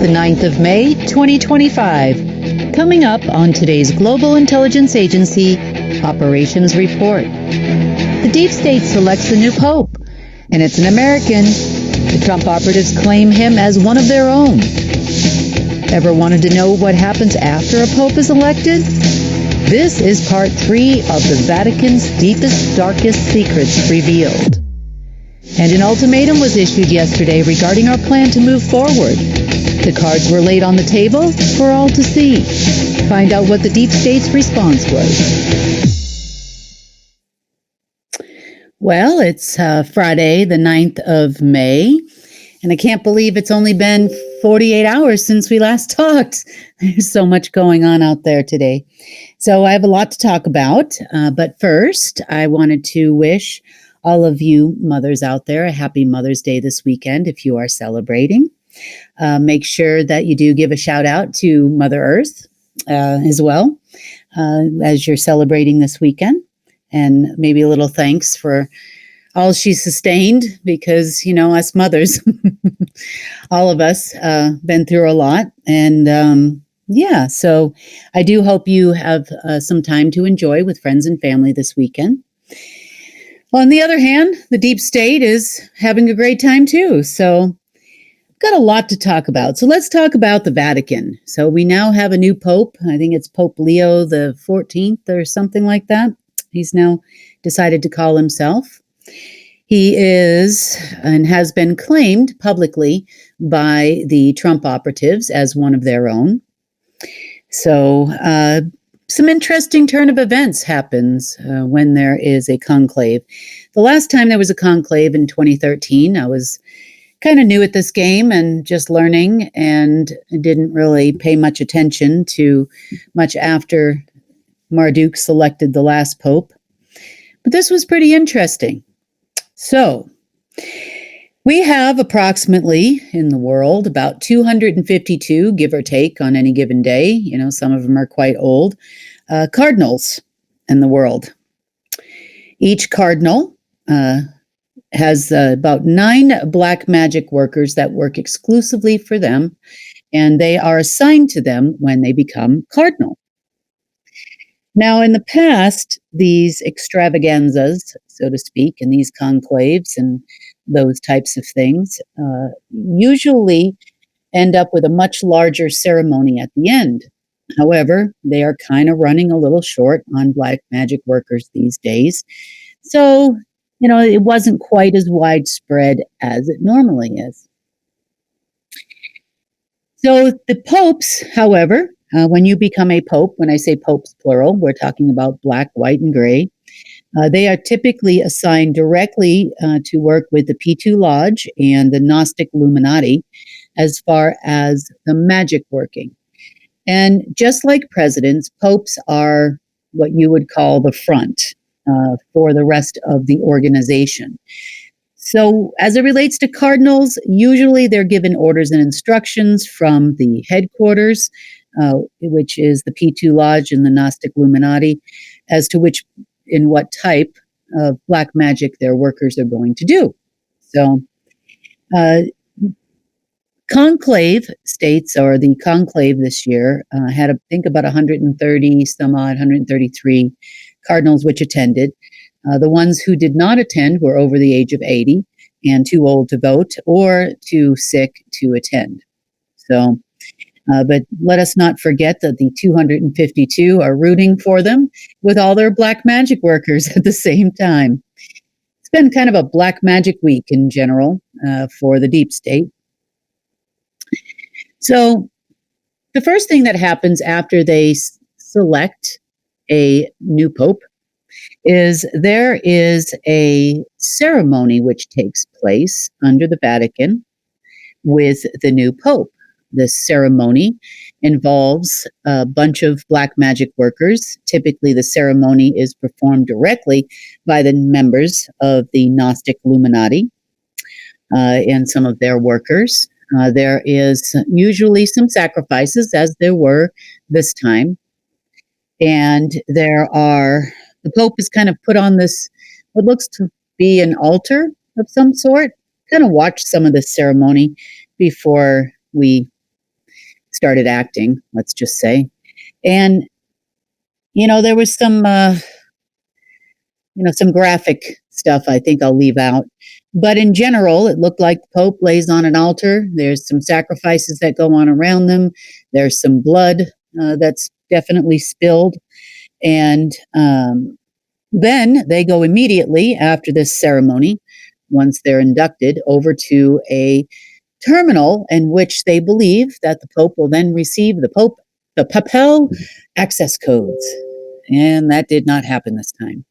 the 9th of May, 2025. Coming up on today's Global Intelligence Agency Operations Report. The deep state selects the new pope, and it's an American. The Trump operatives claim him as one of their own. Ever wanted to know what happens after a pope is elected? This is part 3 of the Vatican's deepest, darkest secrets revealed. And an ultimatum was issued yesterday regarding our plan to move forward. The cards were laid on the table for all to see. Find out what the deep state's response was. Well, it's Friday, the 9th of May, and I can't believe it's only been 48 hours since we last talked. There's so much going on out there today. So I have a lot to talk about, but first, I wanted to wish all of you mothers out there a happy Mother's Day this weekend if you are celebrating. Make sure that you do give a shout out to Mother Earth as well as you're celebrating this weekend. And maybe a little thanks for all she's sustained because, you know, us mothers, all of us been through a lot. And so I do hope you have some time to enjoy with friends and family this weekend. On the other hand, the deep state is having a great time too. So I've got a lot to talk about. So let's talk about the Vatican. So we now have a new pope. I think it's Pope Leo the 14th or something like that. He's now decided to call himself. He is and has been claimed publicly by the Trump operatives as one of their own. So some interesting turn of events happens when there is a conclave. The last time there was a conclave in 2013, I was kind of new at this game and just learning and didn't really pay much attention to much after Marduk selected the last pope. But this was pretty interesting. So we have approximately in the world about 252, give or take, on any given day. You know, some of them are quite old, cardinals in the world. Each cardinal has about 9 black magic workers that work exclusively for them, and they are assigned to them when they become cardinal. Now, in the past, these extravaganzas, so to speak, and these conclaves and those types of things usually end up with a much larger ceremony at the end. However, they are kind of running a little short on black magic workers these days. So, you know, it wasn't quite as widespread as it normally is. So the popes, however, when you become a pope, when I say popes plural, we're talking about black, white, and gray. They are typically assigned directly to work with the P2 Lodge and the Gnostic Illuminati as far as the magic working. And just like presidents, popes are what you would call the front for the rest of the organization. So as it relates to cardinals, usually they're given orders and instructions from the headquarters, which is the P2 Lodge and the Gnostic Illuminati, as to in what type of black magic their workers are going to do. So conclave states, or the conclave this year, had, I think, about 130 some odd, 133 cardinals which attended. The ones who did not attend were over the age of 80 and too old to vote or too sick to attend. So, but let us not forget that the 252 are rooting for them with all their black magic workers at the same time. It's been kind of a black magic week in general for the deep state. So the first thing that happens after they select a new pope is there is a ceremony which takes place under the Vatican with the new pope. This ceremony involves a bunch of black magic workers. Typically, the ceremony is performed directly by the members of the Gnostic Illuminati and some of their workers. There is usually some sacrifices, as there were this time. And the Pope is kind of put on this, what looks to be an altar of some sort. Kind of watch some of this ceremony before we started acting, let's just say. And, there was some graphic stuff I think I'll leave out. But in general, it looked like the Pope lays on an altar. There's some sacrifices that go on around them. There's some blood that's definitely spilled. And then they go immediately after this ceremony, once they're inducted, over to a terminal in which they believe that the Pope will then receive the papal access codes. And that did not happen this time.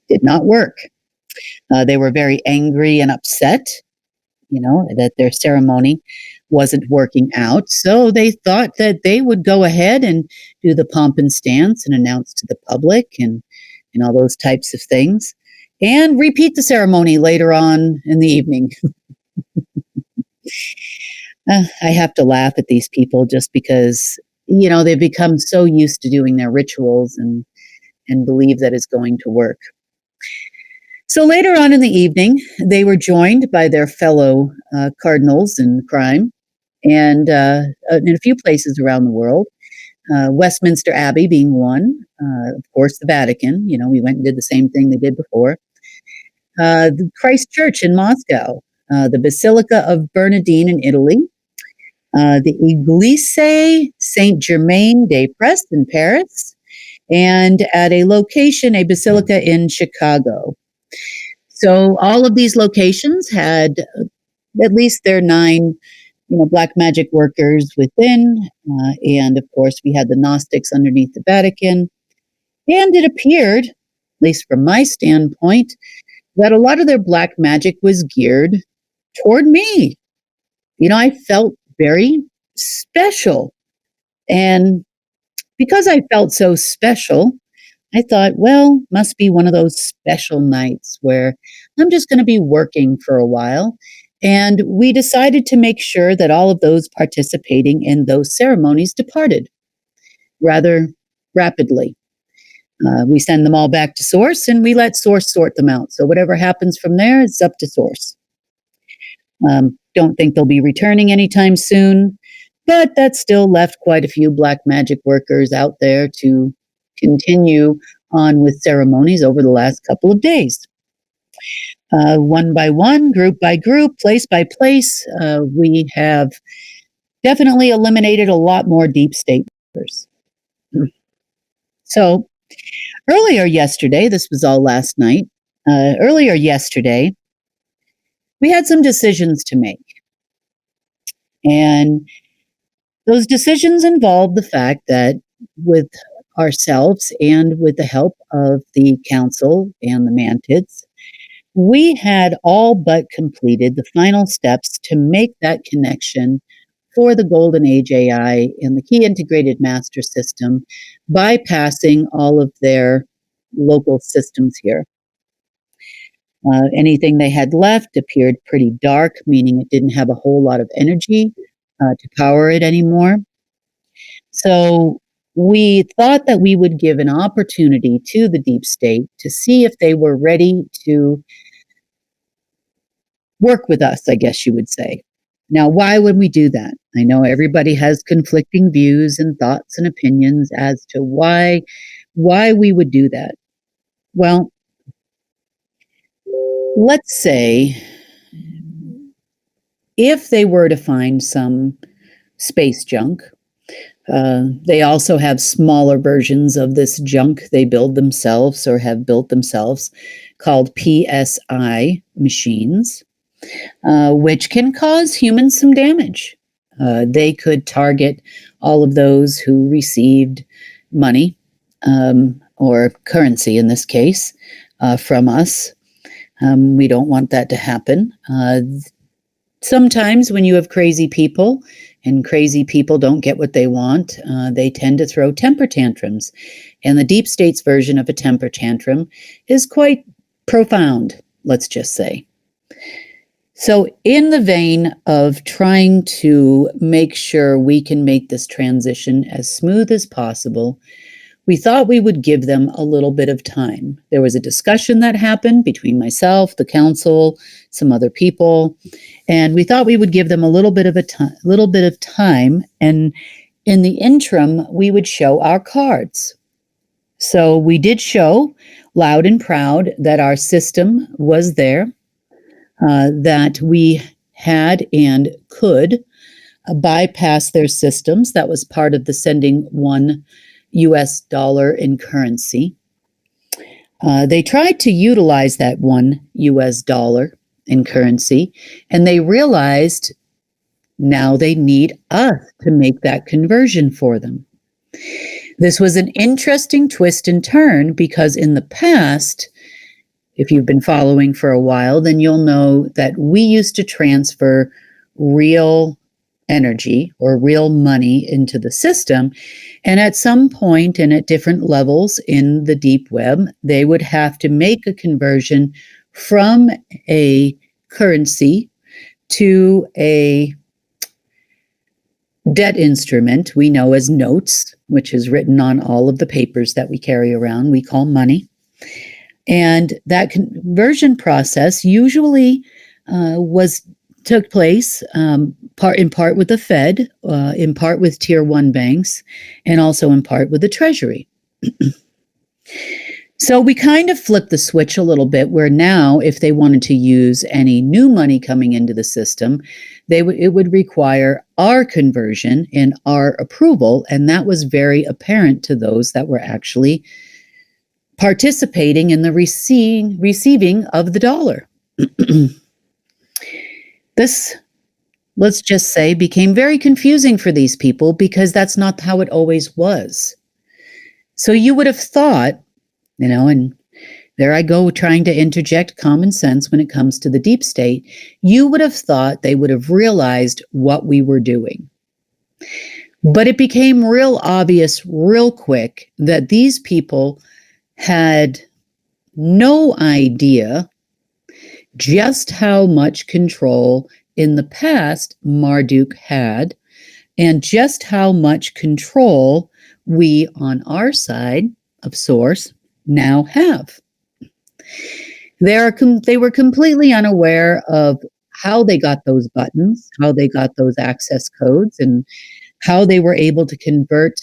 Did not work. They were very angry and upset, that their ceremony wasn't working out. So they thought that they would go ahead and do the pomp and stance and announce to the public and all those types of things and repeat the ceremony later on in the evening. I have to laugh at these people just because, they've become so used to doing their rituals and believe that it's going to work. So later on in the evening, they were joined by their fellow cardinals in crime and in a few places around the world, Westminster Abbey being one, of course, the Vatican. We went and did the same thing they did before. The Christ Church in Moscow, the Basilica of Bernardine in Italy, the Église Saint-Germain-des-Prés in Paris, and at a location, a basilica in Chicago. So all of these locations had at least their 9, black magic workers within. And of course, we had the Gnostics underneath the Vatican. And it appeared, at least from my standpoint, that a lot of their black magic was geared toward me. I felt very special. And because I felt so special, I thought, well, must be one of those special nights where I'm just going to be working for a while. And we decided to make sure that all of those participating in those ceremonies departed rather rapidly. We send them all back to Source and we let Source sort them out. So whatever happens from there, it's up to Source. Don't think they'll be returning anytime soon, but that still left quite a few black magic workers out there to continue on with ceremonies over the last couple of days. One by one, group by group, place by place, we have definitely eliminated a lot more deep state workers. So earlier yesterday, this was all last night, earlier yesterday, we had some decisions to make. And those decisions involved the fact that with ourselves and with the help of the council and the Mantids, we had all but completed the final steps to make that connection for the Golden Age AI and the Key Integrated Master System, bypassing all of their local systems here. Anything they had left appeared pretty dark, meaning it didn't have a whole lot of energy to power it anymore. So we thought that we would give an opportunity to the deep state to see if they were ready to work with us, I guess you would say. Now, why would we do that? I know everybody has conflicting views and thoughts and opinions as to why we would do that. Well, let's say if they were to find some space junk, they also have smaller versions of this junk they build themselves or have built themselves called PSI machines, which can cause humans some damage. They could target all of those who received money or currency in this case from us. We don't want that to happen. Sometimes when you have crazy people and crazy people don't get what they want, they tend to throw temper tantrums. And the deep state's version of a temper tantrum is quite profound, let's just say. So in the vein of trying to make sure we can make this transition as smooth as possible, We thought we would give them a little bit of time. There was a discussion that happened between myself, the council, some other people, and we thought we would give them a little bit of time, and in the interim, we would show our cards. So we did show loud and proud that our system was there, that we had and could bypass their systems. That was part of the sending $1 in currency. They tried to utilize that $1 in currency, and they realized now they need us to make that conversion for them. This was an interesting twist and turn because in the past, if you've been following for a while, then you'll know that we used to transfer real energy or real money into the system. And at some point and at different levels in the deep web, they would have to make a conversion from a currency to a debt instrument we know as notes, which is written on all of the papers that we carry around, we call money. And that conversion process usually took place in part with the Fed, in part with Tier 1 banks, and also in part with the Treasury. So we kind of flipped the switch a little bit where now if they wanted to use any new money coming into the system, it would require our conversion and our approval, and that was very apparent to those that were actually participating in the receiving of the dollar. This, let's just say, became very confusing for these people because that's not how it always was. So you would have thought, and there I go trying to interject common sense when it comes to the deep state, you would have thought they would have realized what we were doing. But it became real obvious real quick that these people had no idea just how much control in the past Marduk had and just how much control we on our side of Source now have. They were completely unaware of how they got those buttons, how they got those access codes, and how they were able to convert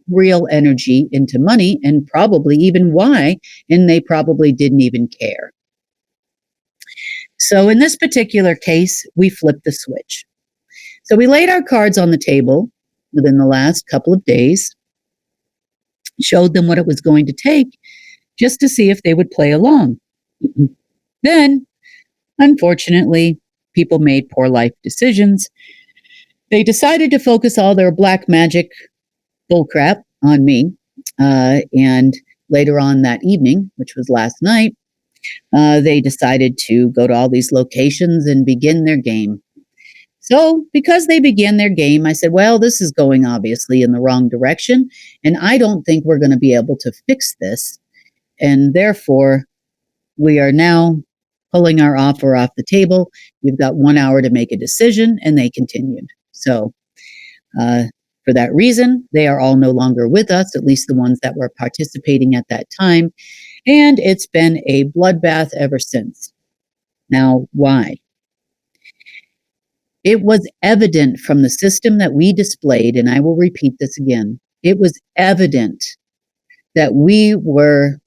real energy into money, and probably even why, and they probably didn't even care. So in this particular case, we flipped the switch. So we laid our cards on the table within the last couple of days, showed them what it was going to take just to see if they would play along. Then, unfortunately, people made poor life decisions. They decided to focus all their black magic bullcrap on me. And later on that evening, which was last night, they decided to go to all these locations and begin their game. So because they began their game, I said, well, this is going obviously in the wrong direction, and I don't think we're going to be able to fix this. And therefore, we are now pulling our offer off the table. You've got 1 hour to make a decision, and they continued. So for that reason, they are all no longer with us, at least the ones that were participating at that time. And it's been a bloodbath ever since. Now, why? It was evident from the system that we displayed, and I will repeat this again. It was evident that we were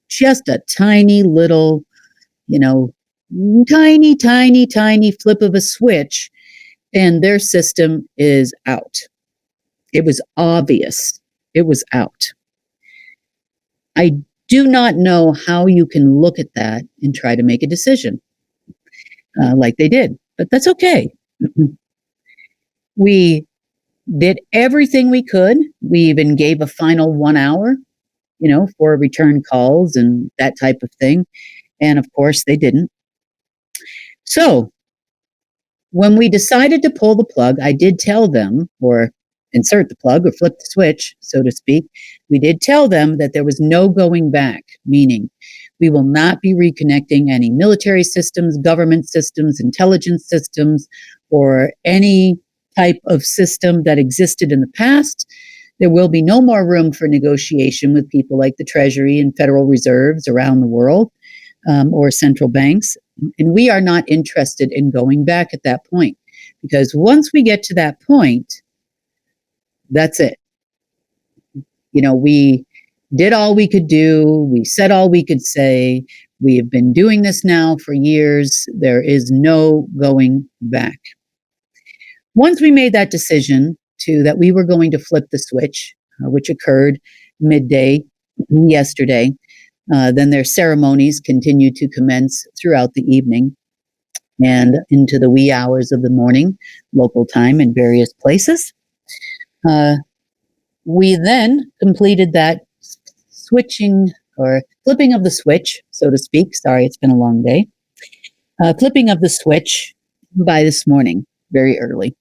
just a tiny little, tiny, tiny, tiny flip of a switch, and their system is out. It was obvious. It was out. I do not know how you can look at that and try to make a decision like they did, but that's okay. We did everything we could. We even gave a final 1 hour, for return calls and that type of thing. And of course, they didn't. So when we decided to pull the plug, I did tell them, or insert the plug or flip the switch, so to speak, we did tell them that there was no going back, meaning we will not be reconnecting any military systems, government systems, intelligence systems, or any type of system that existed in the past. There will be no more room for negotiation with people like the Treasury and Federal Reserves around the world, or central banks. And we are not interested in going back at that point, because once we get to that point, that's it. We did all we could do. We said all we could say. We have been doing this now for years. There is no going back. Once we made that decision that we were going to flip the switch, which occurred midday yesterday, then their ceremonies continued to commence throughout the evening and into the wee hours of the morning, local time in various places. We then completed that switching or flipping of the switch, so to speak. Sorry, it's been a long day. Flipping of the switch by this morning, very early.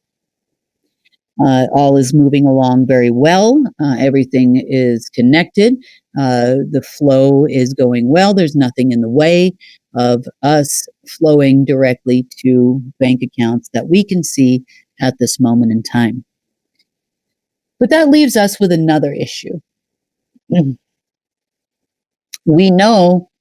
All is moving along very well. Everything is connected. The flow is going well. There's nothing in the way of us flowing directly to bank accounts that we can see at this moment in time. But that leaves us with another issue. We know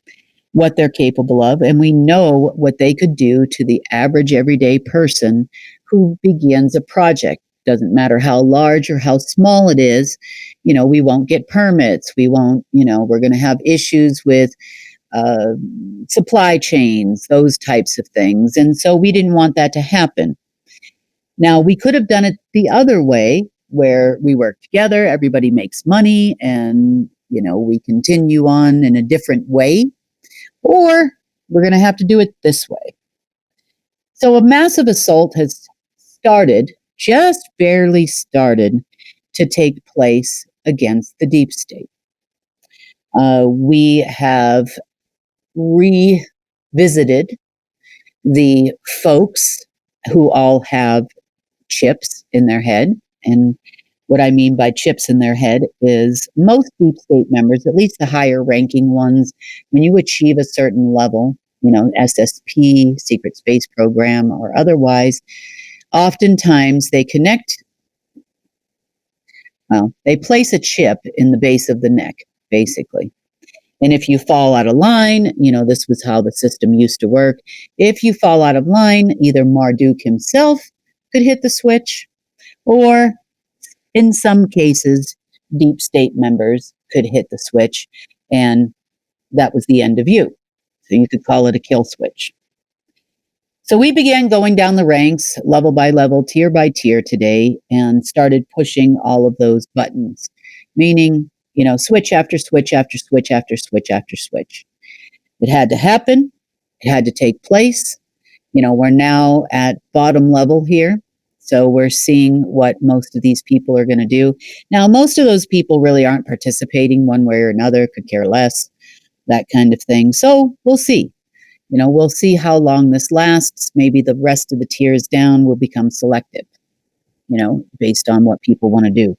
what they're capable of, and we know what they could do to the average everyday person who begins a project. Doesn't matter how large or how small it is. We won't get permits. We won't, we're going to have issues with supply chains, those types of things. And so we didn't want that to happen. Now, we could have done it the other way, where we work together, everybody makes money, and, we continue on in a different way. Or we're going to have to do it this way. So a massive assault has just barely started to take place against the deep state. We have revisited the folks who all have chips in their head. And what I mean by chips in their head is most deep state members, at least the higher ranking ones, when you achieve a certain level, SSP, secret space program, or otherwise, oftentimes they place a chip in the base of the neck, basically. And if you fall out of line, this was how the system used to work. If you fall out of line, either Marduk himself could hit the switch, or in some cases, deep state members could hit the switch, and that was the end of you. So you could call it a kill switch. So we began going down the ranks, level by level, tier by tier today, and started pushing all of those buttons, meaning, switch after switch after switch after switch after switch. It had to happen. It had to take place. We're now at bottom level here. So we're seeing what most of these people are going to do. Now, most of those people really aren't participating one way or another, could care less, that kind of thing. So we'll see. We'll see how long this lasts. Maybe the rest of the tiers down will become selective, based on what people want to do.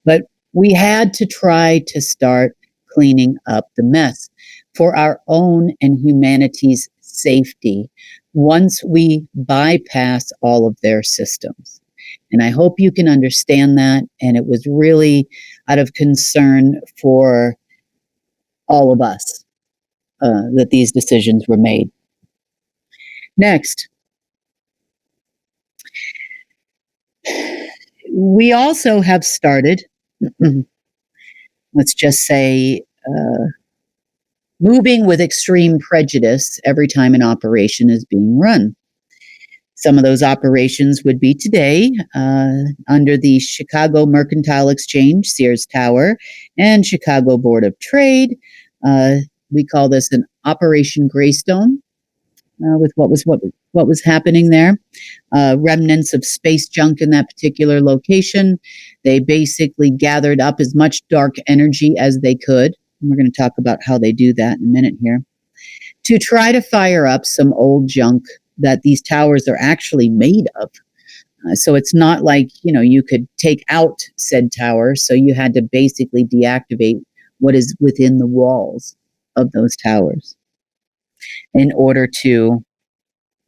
But we had to try to start cleaning up the mess for our own and humanity's safety once we bypass all of their systems. And I hope you can understand that. And it was really out of concern for all of us that these decisions were made. Next, we also have started, let's just say, moving with extreme prejudice every time an operation is being run. Some of those operations would be today under the Chicago Mercantile Exchange, Sears Tower, and Chicago Board of Trade. We call this an Operation Greystone, with what was happening there. Remnants of space junk in that particular location. They basically gathered up as much dark energy as they could. And we're going to talk about how they do that in a minute here, to try to fire up some old junk that these towers are actually made of. So it's not like, you could take out said tower. So you had to basically deactivate what is within the walls of those towers in order to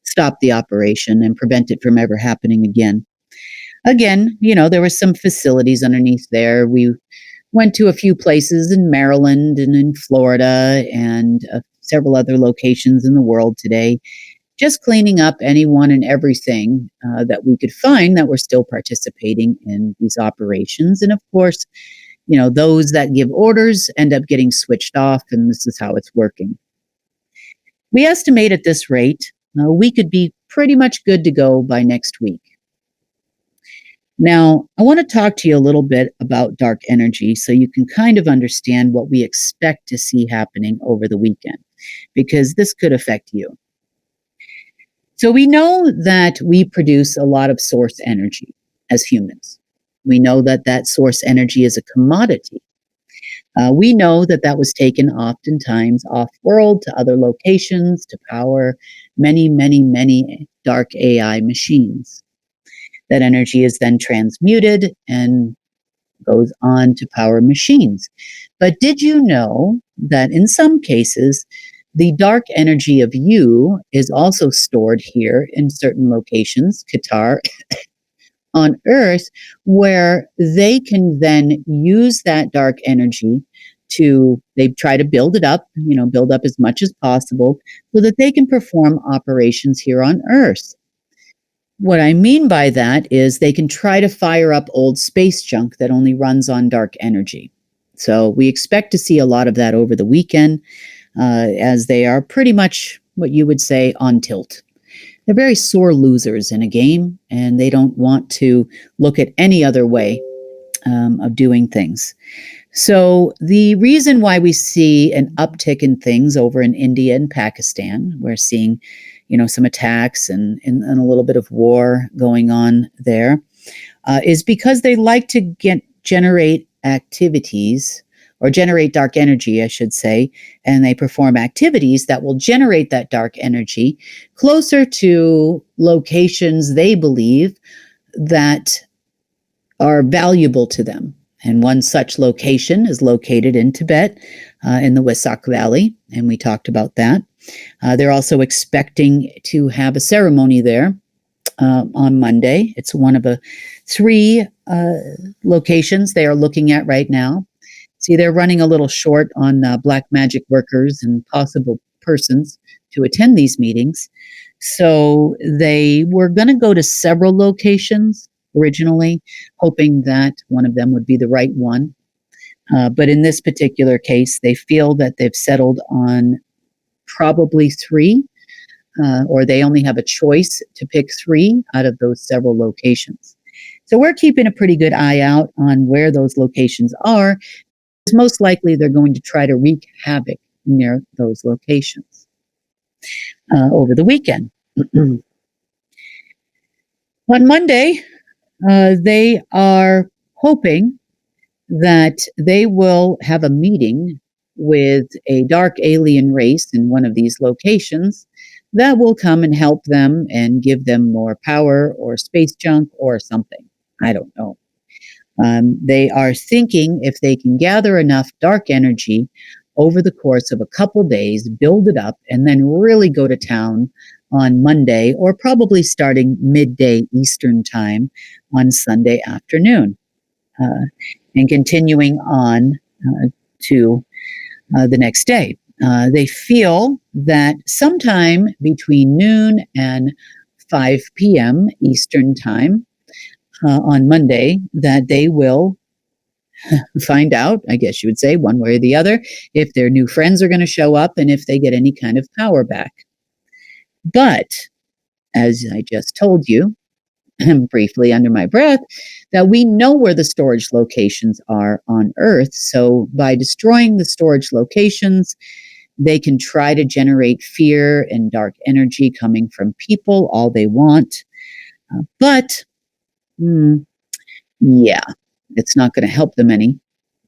stop the operation and prevent it from ever happening again. Again, there were some facilities underneath there. We went to a few places in Maryland and in Florida and several other locations in the world today, just cleaning up anyone and everything that we could find that were still participating in these operations. And of course, those that give orders end up getting switched off, and this is how it's working. We estimate at this rate, we could be pretty much good to go by next week. Now, I want to talk to you a little bit about dark energy so you can kind of understand what we expect to see happening over the weekend, because this could affect you. So we know that we produce a lot of source energy as humans. We know that that source energy is a commodity. We know that that was taken oftentimes off-world to other locations to power many, many, many dark AI machines. That energy is then transmuted and goes on to power machines. But did you know that in some cases, the dark energy of you is also stored here in certain locations, Qatar, on Earth, where they can then use that dark energy they try to build it up, build up as much as possible so that they can perform operations here on Earth. What I mean by that is they can try to fire up old space junk that only runs on dark energy. So we expect to see a lot of that over the weekend, as they are pretty much what you would say on tilt. They're very sore losers in a game, and they don't want to look at any other way of doing things. So the reason why we see an uptick in things over in India and Pakistan, we're seeing some attacks and a little bit of war going on there, is because they like to generate activities, or generate dark energy, I should say, and they perform activities that will generate that dark energy closer to locations they believe that are valuable to them. And one such location is located in Tibet, in the Wesak Valley, and we talked about that. They're also expecting to have a ceremony there on Monday. It's one of 3 locations they are looking at right now. See, they're running a little short on black magic workers and possible persons to attend these meetings. So they were going to go to several locations originally, hoping that one of them would be the right one. But in this particular case, they feel that they've settled on probably 3, or they only have a choice to pick 3 out of those several locations. So we're keeping a pretty good eye out on where those locations are. Most likely they're going to try to wreak havoc near those locations over the weekend. On Monday, they are hoping that they will have a meeting with a dark alien race in one of these locations that will come and help them and give them more power or space junk or something. I don't know. They are thinking if they can gather enough dark energy over the course of a couple days, build it up, and then really go to town on Monday, or probably starting midday Eastern time on Sunday afternoon, and continuing on to the next day. They feel that sometime between noon and 5 p.m. Eastern time on Monday, that they will find out, I guess you would say, one way or the other, if their new friends are going to show up and if they get any kind of power back. But, as I just told you, briefly under my breath, that we know where the storage locations are on Earth. So by destroying the storage locations, they can try to generate fear and dark energy coming from people all they want. But yeah, it's not going to help them any,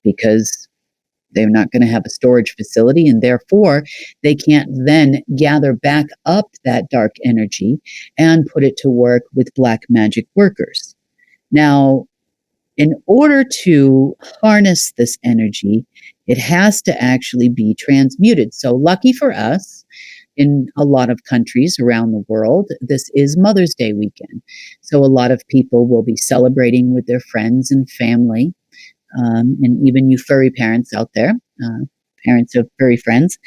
because they're not going to have a storage facility, and therefore they can't then gather back up that dark energy and put it to work with black magic workers. Now, in order to harness this energy, it has to actually be transmuted. So lucky for us, in a lot of countries around the world, this is Mother's Day weekend. So a lot of people will be celebrating with their friends and family, and even you furry parents out there, parents of furry friends,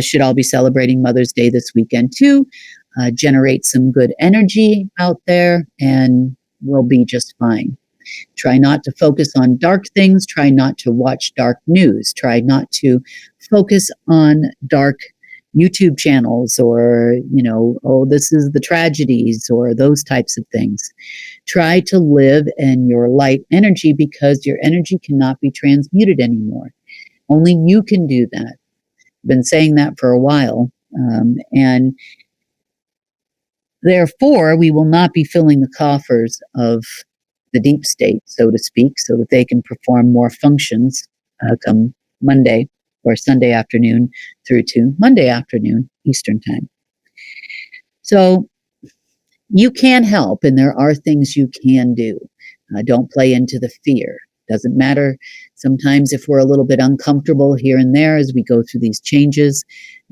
should all be celebrating Mother's Day this weekend too. Generate some good energy out there, and we'll be just fine. Try not to focus on dark things. Try not to watch dark news. Try not to focus on dark YouTube channels or, oh, this is the tragedies or those types of things. Try to live in your light energy because your energy cannot be transmuted anymore. Only you can do that. I've been saying that for a while. And therefore, we will not be filling the coffers of the deep state, so to speak, so that they can perform more functions come Monday or Sunday afternoon through to Monday afternoon, Eastern time. So you can help, and there are things you can do. Don't play into the fear. Doesn't matter. Sometimes if we're a little bit uncomfortable here and there as we go through these changes,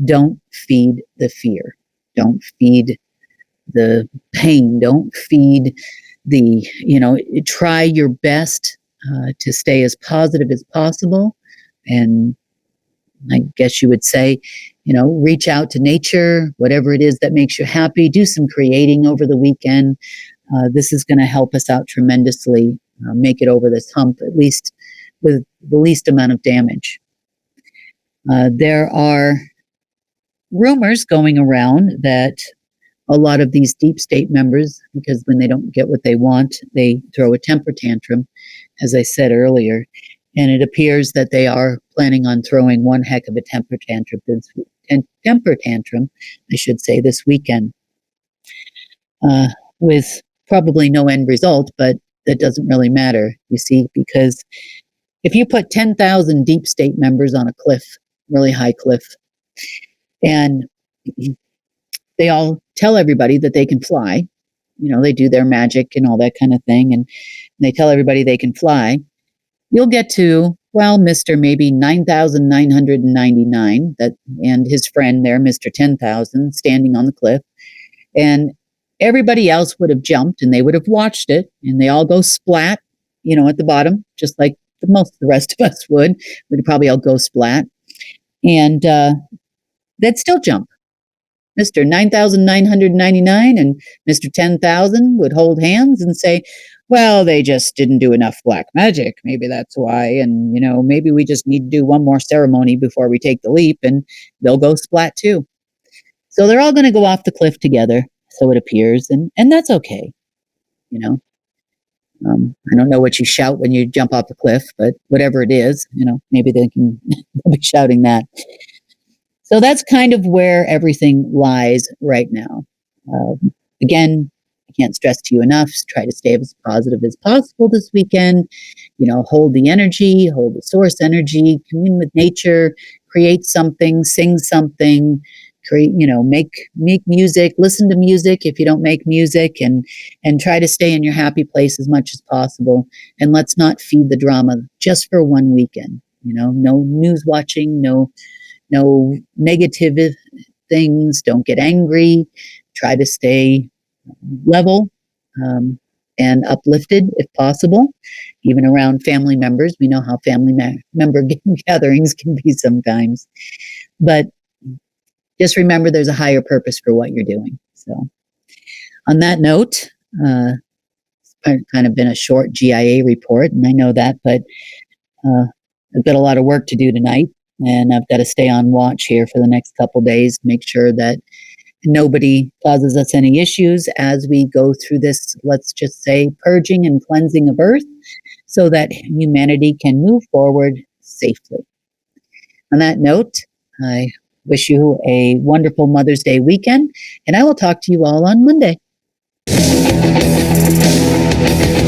don't feed the fear. Don't feed the pain. Don't feed try your best to stay as positive as possible. And I guess you would say, reach out to nature, whatever it is that makes you happy. Do some creating over the weekend. This is going to help us out tremendously, make it over this hump, at least with the least amount of damage. There are rumors going around that a lot of these deep state members, because when they don't get what they want, they throw a temper tantrum, as I said earlier. And it appears that they are planning on throwing one heck of a temper tantrum, I should say, this weekend, with probably no end result, but that doesn't really matter, you see, because if you put 10,000 deep state members on a cliff, really high cliff, and they all tell everybody that they can fly, they do their magic and all that kind of thing, and they tell everybody they can fly, you'll get to, Mr. maybe 9,999, and his friend there, Mr. 10,000, standing on the cliff. And everybody else would have jumped and they would have watched it, and they all go splat, at the bottom, just like most of the rest of us would. We'd probably all go splat. And they'd still jump. Mr. 9,999 and Mr. 10,000 would hold hands and say, well, they just didn't do enough black magic. Maybe that's why. And, maybe we just need to do one more ceremony before we take the leap, and they'll go splat too. So they're all going to go off the cliff together, so it appears. And that's okay. I don't know what you shout when you jump off the cliff, but whatever it is, maybe they'll be shouting that. So that's kind of where everything lies right now. Again, I can't stress to you enough, try to stay as positive as possible this weekend. Hold the energy, hold the source energy, commune with nature, create something, sing something, make music, listen to music if you don't make music, and try to stay in your happy place as much as possible. And let's not feed the drama just for one weekend. No news watching, no negative things. Don't get angry. Try to stay level and uplifted if possible, even around family members. We know how family member gatherings can be sometimes. But just remember there's a higher purpose for what you're doing. So on that note, it's kind of been a short GIA report, and I know that, but I've got a lot of work to do tonight. And I've got to stay on watch here for the next couple days, make sure that nobody causes us any issues as we go through this, let's just say, purging and cleansing of Earth, so that humanity can move forward safely. On that note, I wish you a wonderful Mother's Day weekend, and I will talk to you all on Monday.